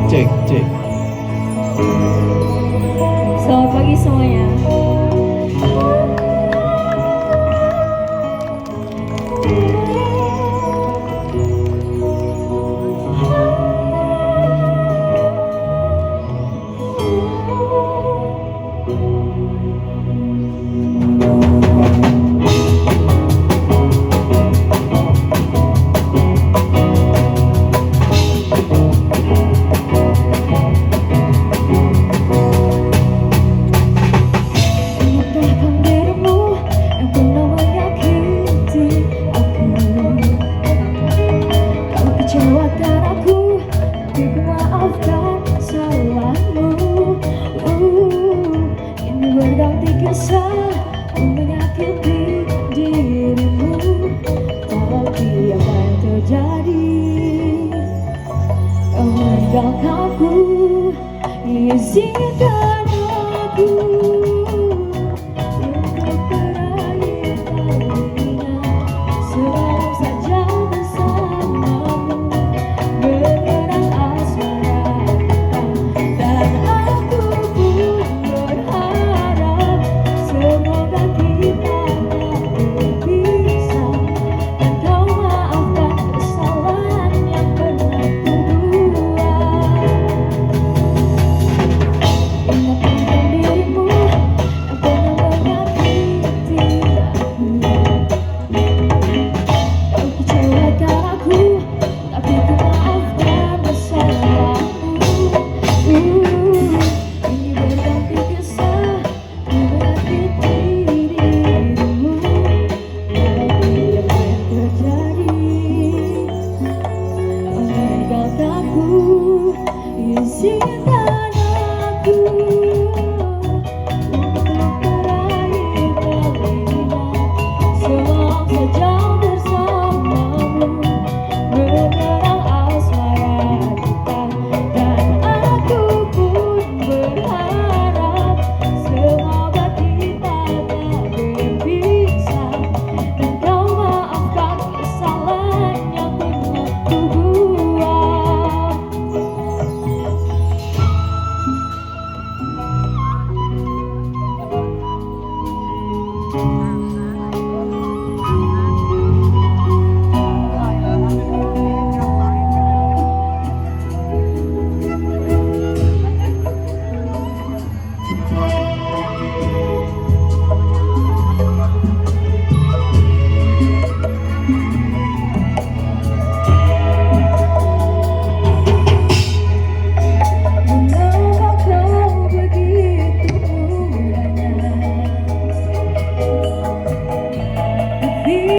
Cek, cek. Selamat pagi semuanya. Berganti kisah menyakiti dirimu, tapi apa yang terjadi? Kau meninggalkanku, izinkan aku untuk berakhir kalinya selalu saja bersamamu, mengenang asmara kita. Dan aku pun berharap semoga kita tak berpisah, dan kau maafkan kesalahan yang pernah kubuat. Ingatkan dirimu yang pernah menyakiti aku. Kau kecewakan aku, tapi ku maafkan kesalahanmu. Ini berganti kisah menyakiti dirimu, tapi apa yang terjadi? Kau meninggalkanku, izinkan aku untuk berakhir kalinya semalam saja bersamamu, mengenang asmara kita. Dan aku pun berharap semoga kita tak berpisah, dan kau maafkan kesalahan yang pernah kubuat.